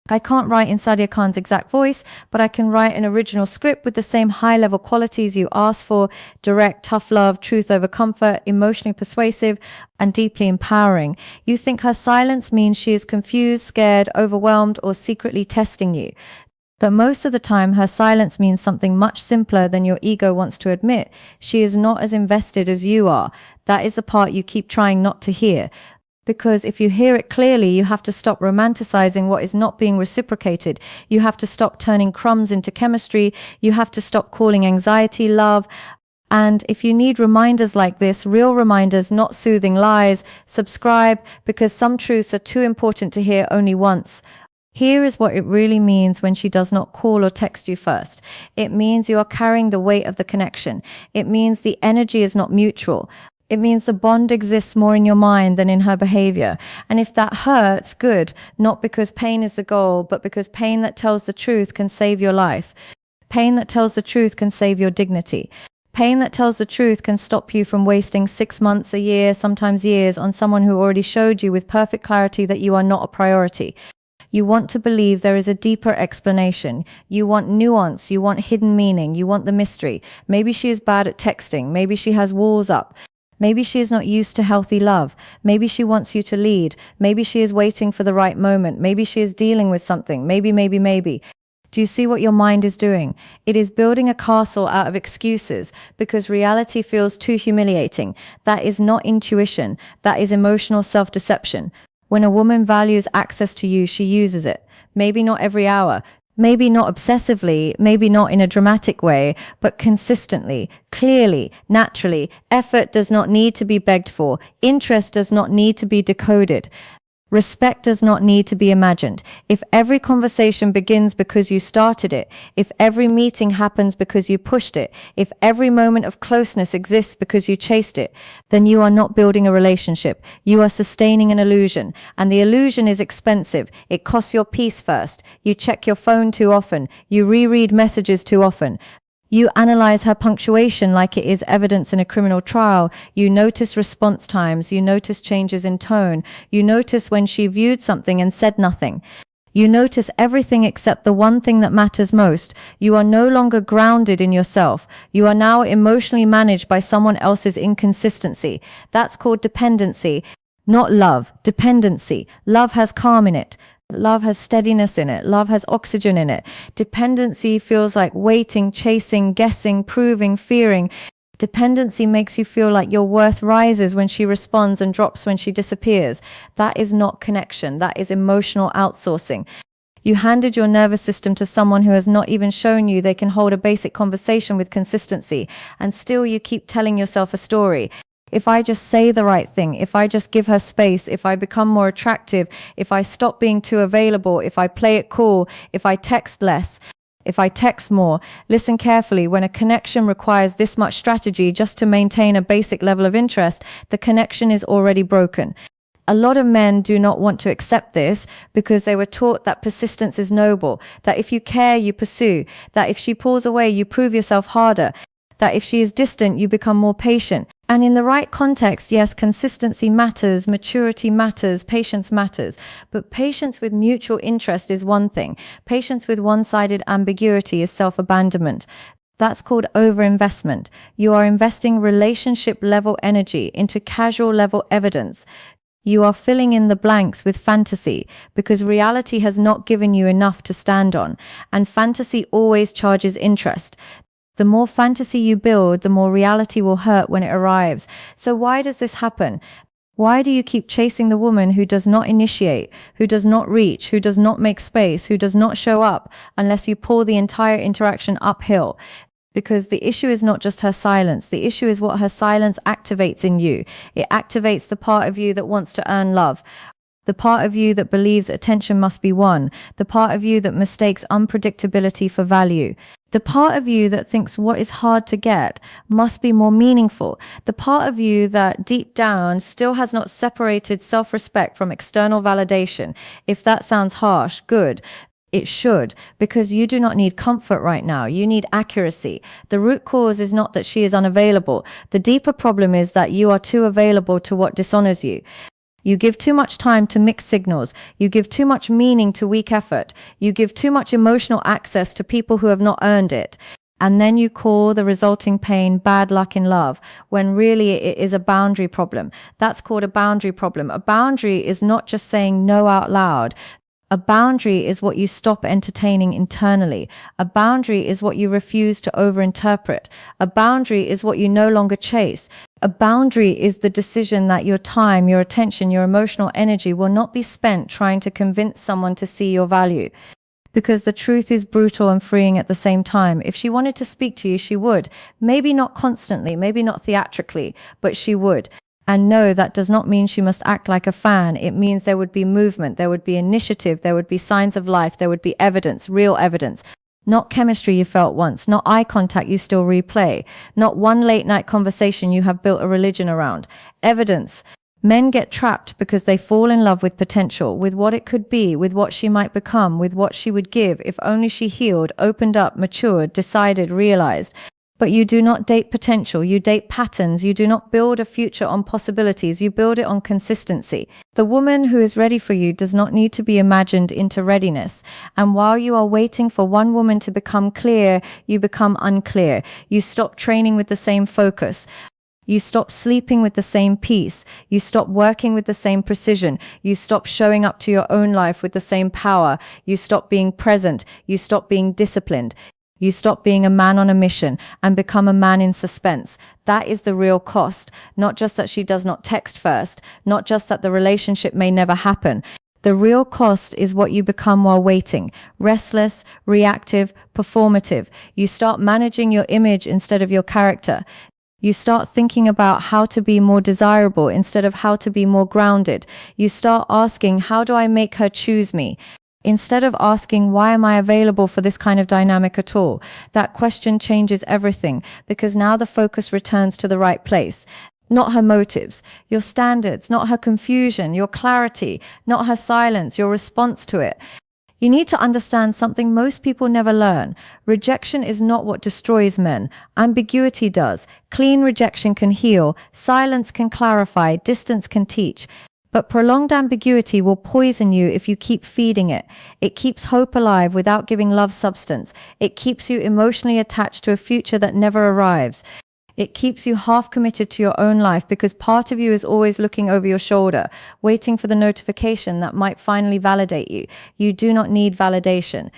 I can't write in Sadia Khan's exact voice, but I can write an original script with the same high-level qualities you ask for: direct, tough love, truth over comfort, emotionally persuasive, and deeply empowering. You think her silence means she is confused, scared, overwhelmed, or secretly testing you. But most of the time, her silence means something much simpler than your ego wants to admit. She is not as invested as you are. That is the part you keep trying not to hear. Because if you hear it clearly, you have to stop romanticizing what is not being reciprocated. You have to stop turning crumbs into chemistry. You have to stop calling anxiety love. And if you need reminders like this, real reminders, not soothing lies, subscribe, because some truths are too important to hear only once. Here is what it really means when she does not call or text you first. It means you are carrying the weight of the connection. It means the energy is not mutual. It means the bond exists more in your mind than in her behavior. And if that hurts, good, not because pain is the goal, but because pain that tells the truth can save your life. Pain that tells the truth can save your dignity. Pain that tells the truth can stop you from wasting 6 months, a year, sometimes years on someone who already showed you with perfect clarity that you are not a priority. You want to believe there is a deeper explanation. You want nuance. You want hidden meaning. You want the mystery. Maybe she is bad at texting. Maybe she has walls up. Maybe she is not used to healthy love. Maybe she wants you to lead. Maybe she is waiting for the right moment. Maybe she is dealing with something. Maybe. Do you see what your mind is doing? It is building a castle out of excuses because reality feels too humiliating. That is not intuition. That is emotional self-deception. When a woman values access to you, she uses it. Maybe not every hour. Maybe not obsessively, maybe not in a dramatic way, but consistently, clearly, naturally. Effort does not need to be begged for. Interest does not need to be decoded. Respect does not need to be imagined. If every conversation begins because you started it, if every meeting happens because you pushed it, if every moment of closeness exists because you chased it, then you are not building a relationship. You are sustaining an illusion, and the illusion is expensive. It costs your peace first. You check your phone too often. You reread messages too often. You analyze her punctuation like it is evidence in a criminal trial. You notice response times. You notice changes in tone. You notice when she viewed something and said nothing. You notice everything except the one thing that matters most. You are no longer grounded in yourself. You are now emotionally managed by someone else's inconsistency. That's called dependency, not love. Dependency. Love has calm in it. Love has steadiness in it. Love has oxygen in it. Dependency feels like waiting, chasing, guessing, proving, fearing. Dependency makes you feel like your worth rises when she responds and drops when she disappears. That is not connection. That is emotional outsourcing. You handed your nervous system to someone who has not even shown you they can hold a basic conversation with consistency, and still you keep telling yourself a story. If I just say the right thing, if I just give her space, if I become more attractive, if I stop being too available, if I play it cool, if I text less, if I text more. Listen carefully. When a connection requires this much strategy just to maintain a basic level of interest, the connection is already broken. A lot of men do not want to accept this because they were taught that persistence is noble, that if you care, you pursue, that if she pulls away, you prove yourself harder, that if she is distant, you become more patient. And in the right context, yes, consistency matters, maturity matters, patience matters. But patience with mutual interest is one thing. Patience with one-sided ambiguity is self-abandonment. That's called overinvestment. You are investing relationship-level energy into casual-level evidence. You are filling in the blanks with fantasy because reality has not given you enough to stand on. And fantasy always charges interest. The more fantasy you build, the more reality will hurt when it arrives. So why does this happen? Why do you keep chasing the woman who does not initiate, who does not reach, who does not make space, who does not show up unless you pull the entire interaction uphill? Because the issue is not just her silence. The issue is what her silence activates in you. It activates the part of you that wants to earn love. The part of you that believes attention must be won. The part of you that mistakes unpredictability for value. The part of you that thinks what is hard to get must be more meaningful. The part of you that deep down still has not separated self-respect from external validation. If that sounds harsh, good. It should, because you do not need comfort right now. You need accuracy. The root cause is not that she is unavailable. The deeper problem is that you are too available to what dishonors you. You give too much time to mixed signals. You give too much meaning to weak effort. You give too much emotional access to people who have not earned it. And then you call the resulting pain bad luck in love, when really it is a boundary problem. That's called a boundary problem. A boundary is not just saying no out loud. A boundary is what you stop entertaining internally. A boundary is what you refuse to overinterpret. A boundary is what you no longer chase. A boundary is the decision that your time, your attention, your emotional energy will not be spent trying to convince someone to see your value. Because the truth is brutal and freeing at the same time. If she wanted to speak to you, she would. Maybe not constantly, maybe not theatrically, but she would. And no, that does not mean she must act like a fan. It means there would be movement, there would be initiative, there would be signs of life, there would be evidence, real evidence. Not chemistry you felt once, not eye contact you still replay, not one late night conversation you have built a religion around. Evidence. Men get trapped because they fall in love with potential, with what it could be, with what she might become, with what she would give if only she healed, opened up, matured, decided, realized. But you do not date potential, you date patterns, you do not build a future on possibilities, you build it on consistency. The woman who is ready for you does not need to be imagined into readiness. And while you are waiting for one woman to become clear, you become unclear. You stop training with the same focus. You stop sleeping with the same peace. You stop working with the same precision. You stop showing up to your own life with the same power. You stop being present. You stop being disciplined. You stop being a man on a mission and become a man in suspense. That is the real cost. Not just that she does not text first, not just that the relationship may never happen. The real cost is what you become while waiting. Restless, reactive, performative. You start managing your image instead of your character. You start thinking about how to be more desirable instead of how to be more grounded. You start asking, how do I make her choose me? Instead of asking, why am I available for this kind of dynamic at all? That question changes everything, because now the focus returns to the right place. Not her motives, your standards, not her confusion, your clarity, not her silence, your response to it. You need to understand something most people never learn. Rejection is not what destroys men. Ambiguity does. Clean rejection can heal. Silence can clarify. Distance can teach. But prolonged ambiguity will poison you if you keep feeding it. It keeps hope alive without giving love substance. It keeps you emotionally attached to a future that never arrives. It keeps you half committed to your own life because part of you is always looking over your shoulder, waiting for the notification that might finally validate you. You do not need validation.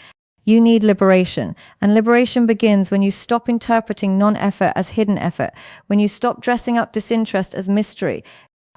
You need liberation. And liberation begins when you stop interpreting non-effort as hidden effort, when you stop dressing up disinterest as mystery,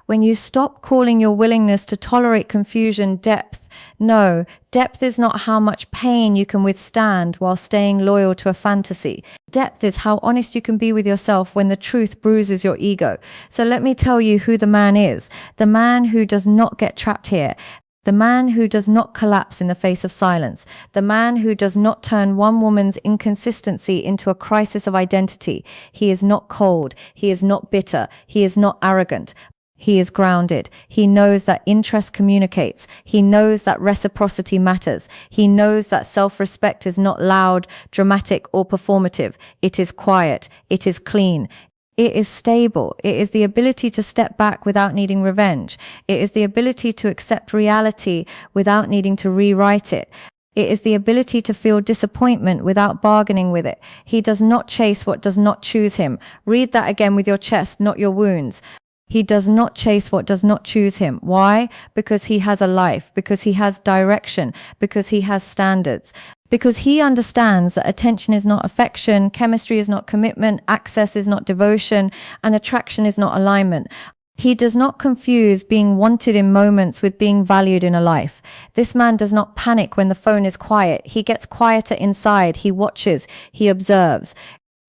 when you stop calling your willingness to tolerate confusion depth. No, depth is not how much pain you can withstand while staying loyal to a fantasy. Depth is how honest you can be with yourself when the truth bruises your ego. So let me tell you who the man is. The man who does not get trapped here. The man who does not collapse in the face of silence. The man who does not turn one woman's inconsistency into a crisis of identity. He is not cold. He is not bitter. He is not arrogant. He is grounded. He knows that interest communicates. He knows that reciprocity matters. He knows that self-respect is not loud, dramatic, or performative. It is quiet. It is clean. It is stable. It is the ability to step back without needing revenge. It is the ability to accept reality without needing to rewrite it. It is the ability to feel disappointment without bargaining with it. He does not chase what does not choose him. Read that again with your chest, not your wounds. He does not chase what does not choose him. Why? Because he has a life, because he has direction, because he has standards, because he understands that attention is not affection, chemistry is not commitment, access is not devotion, and attraction is not alignment. He does not confuse being wanted in moments with being valued in a life. This man does not panic when the phone is quiet. He gets quieter inside. He watches. He observes.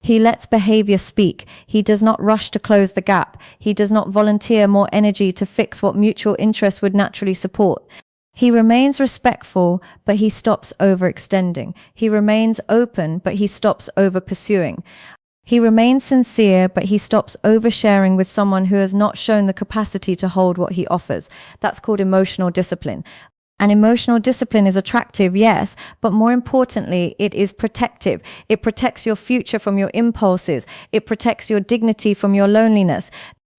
He lets behavior speak. He does not rush to close the gap. He does not volunteer more energy to fix what mutual interest would naturally support. He remains respectful, but he stops overextending. He remains open, but he stops over-pursuing. He remains sincere, but he stops oversharing with someone who has not shown the capacity to hold what he offers. That's called emotional discipline. And emotional discipline is attractive, yes, but more importantly, it is protective. It protects your future from your impulses. It protects your dignity from your loneliness.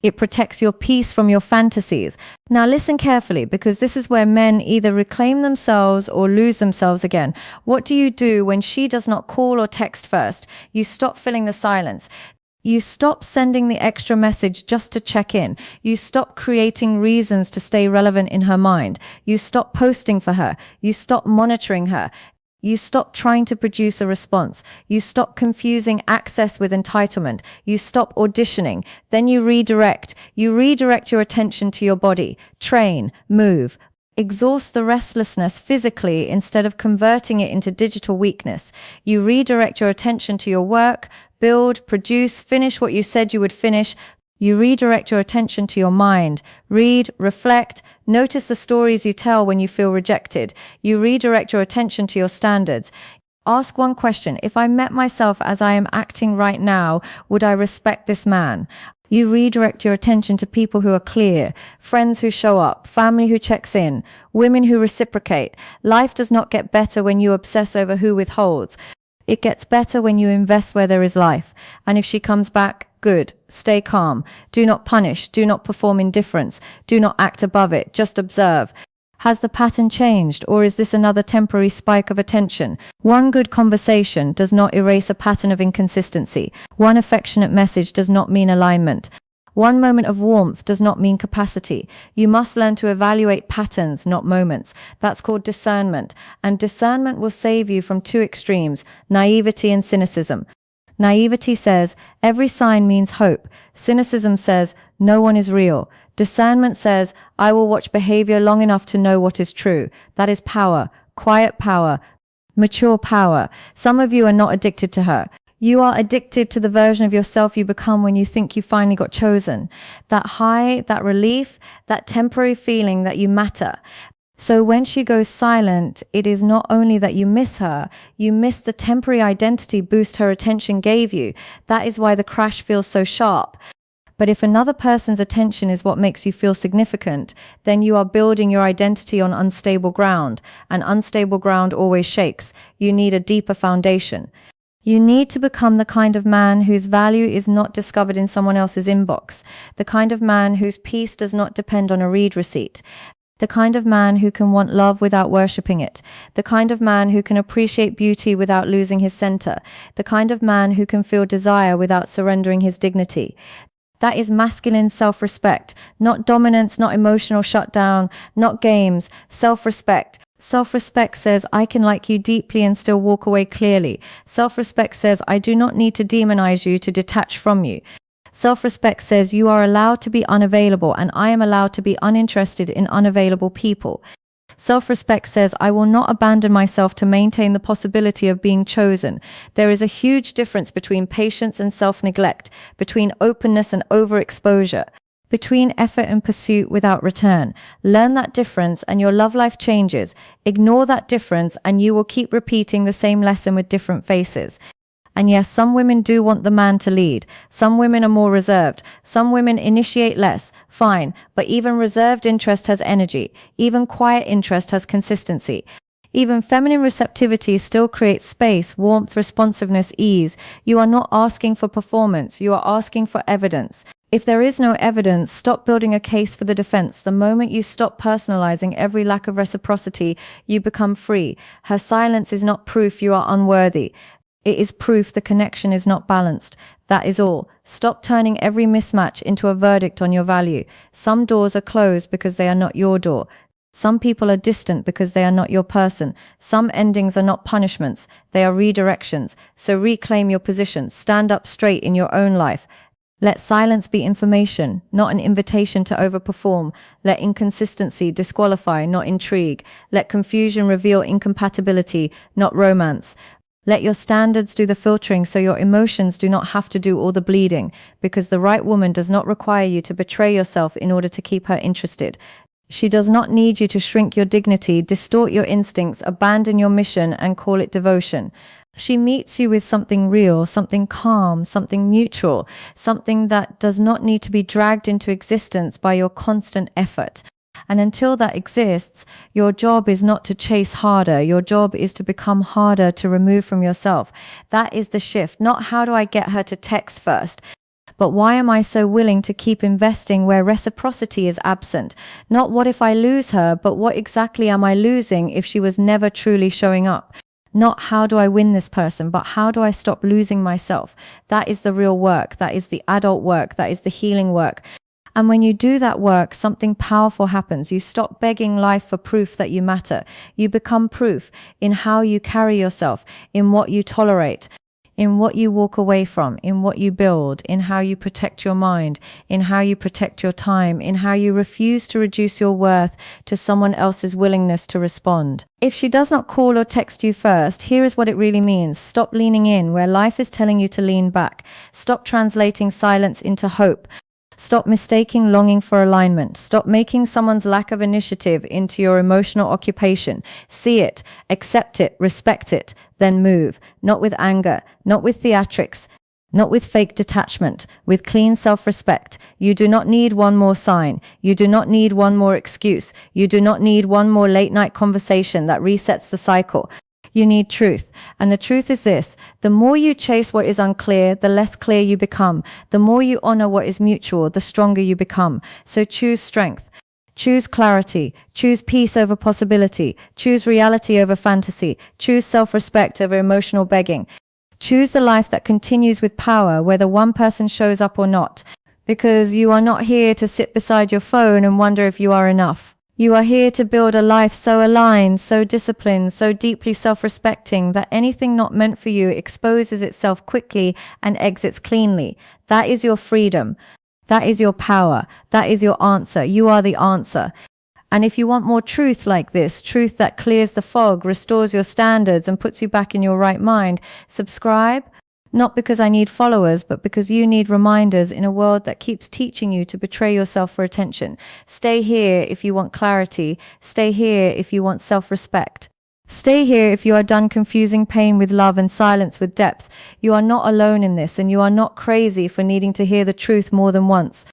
It protects your peace from your fantasies. Now listen carefully, because this is where men either reclaim themselves or lose themselves again. What do you do when she does not call or text first? You stop filling the silence. You stop sending the extra message just to check in. You stop creating reasons to stay relevant in her mind. You stop posting for her. You stop monitoring her. You stop trying to produce a response. You stop confusing access with entitlement. You stop auditioning. Then you redirect. You redirect your attention to your body. Train, move. Exhaust the restlessness physically instead of converting it into digital weakness. You redirect your attention to your work, build, produce, finish what you said you would finish. You redirect your attention to your mind. Read, reflect, notice the stories you tell when you feel rejected. You redirect your attention to your standards. Ask one question: if I met myself as I am acting right now, would I respect this man? You redirect your attention to people who are clear, friends who show up, family who checks in, women who reciprocate. Life does not get better when you obsess over who withholds. It gets better when you invest where there is life. And if she comes back, good. Stay calm. Do not punish. Do not perform indifference. Do not act above it. Just observe. Has the pattern changed, or is this another temporary spike of attention? One good conversation does not erase a pattern of inconsistency. One affectionate message does not mean alignment. One moment of warmth does not mean capacity. You must learn to evaluate patterns, not moments. That's called discernment. And discernment will save you from two extremes: naivety and cynicism. Naivety says, every sign means hope. Cynicism says, no one is real. Discernment says, I will watch behavior long enough to know what is true. That is power, quiet power, mature power. Some of you are not addicted to her. You are addicted to the version of yourself you become when you think you finally got chosen. That high, that relief, that temporary feeling that you matter. So when she goes silent, it is not only that you miss her, you miss the temporary identity boost her attention gave you. That is why the crash feels so sharp. But if another person's attention is what makes you feel significant, then you are building your identity on unstable ground, and unstable ground always shakes. You need a deeper foundation. You need to become the kind of man whose value is not discovered in someone else's inbox, the kind of man whose peace does not depend on a read receipt, the kind of man who can want love without worshipping it, the kind of man who can appreciate beauty without losing his center, the kind of man who can feel desire without surrendering his dignity. That is masculine self-respect, not dominance, not emotional shutdown, not games, self-respect. Self-respect says, I can like you deeply and still walk away clearly. Self-respect says, I do not need to demonize you to detach from you. Self-respect says, you are allowed to be unavailable, and I am allowed to be uninterested in unavailable people. Self-respect says, I will not abandon myself to maintain the possibility of being chosen. There is a huge difference between patience and self-neglect, between openness and overexposure, between effort and pursuit without return. Learn that difference and your love life changes. Ignore that difference and you will keep repeating the same lesson with different faces. And yes, some women do want the man to lead. Some women are more reserved. Some women initiate less. Fine. But even reserved interest has energy. Even quiet interest has consistency. Even feminine receptivity still creates space, warmth, responsiveness, ease. You are not asking for performance. You are asking for evidence. If there is no evidence, stop building a case for the defense. The moment you stop personalizing every lack of reciprocity, you become free. Her silence is not proof you are unworthy. It is proof the connection is not balanced. That is all. Stop turning every mismatch into a verdict on your value. Some doors are closed because they are not your door. Some people are distant because they are not your person. Some endings are not punishments. They are redirections. So reclaim your position. Stand up straight in your own life. Let silence be information, not an invitation to overperform. Let inconsistency disqualify, not intrigue. Let confusion reveal incompatibility, not romance. Let your standards do the filtering so your emotions do not have to do all the bleeding, because the right woman does not require you to betray yourself in order to keep her interested. She does not need you to shrink your dignity, distort your instincts, abandon your mission, and call it devotion. She meets you with something real, something calm, something mutual, something that does not need to be dragged into existence by your constant effort. And until that exists, your job is not to chase harder. Your job is to become harder to remove from yourself. That is the shift. Not how do I get her to text first, But why am I so willing to keep investing where reciprocity is absent? Not what if I lose her, but what exactly am I losing if she was never truly showing up? Not how do I win this person, but how do I stop losing myself? That is the real work. That is the adult work. That is the healing work. And when you do that work, something powerful happens. You stop begging life for proof that you matter. You become proof in how you carry yourself, in what you tolerate, in what you walk away from, in what you build, in how you protect your mind, in how you protect your time, in how you refuse to reduce your worth to someone else's willingness to respond. If she does not call or text you first, here is what it really means. Stop leaning in where life is telling you to lean back. Stop translating silence into hope. Stop mistaking longing for alignment. Stop making someone's lack of initiative into your emotional occupation. See it, accept it, respect it, then move. Not with anger, not with theatrics, not with fake detachment, with clean self-respect. You do not need one more sign. You do not need one more excuse. You do not need one more late-night conversation that resets the cycle. You need truth. And the truth is this: the more you chase what is unclear, the less clear you become. The more you honor what is mutual, the stronger you become. So choose strength. Choose clarity. Choose peace over possibility. Choose reality over fantasy. Choose self-respect over emotional begging. Choose the life that continues with power, whether one person shows up or not. Because you are not here to sit beside your phone and wonder if you are enough. You are here to build a life so aligned, so disciplined, so deeply self-respecting that anything not meant for you exposes itself quickly and exits cleanly. That is your freedom. That is your power. That is your answer. You are the answer. And if you want more truth like this, truth that clears the fog, restores your standards, and puts you back in your right mind, subscribe. Not because I need followers, but because you need reminders in a world that keeps teaching you to betray yourself for attention. Stay here if you want clarity. Stay here if you want self-respect. Stay here if you are done confusing pain with love and silence with depth. You are not alone in this, and you are not crazy for needing to hear the truth more than once.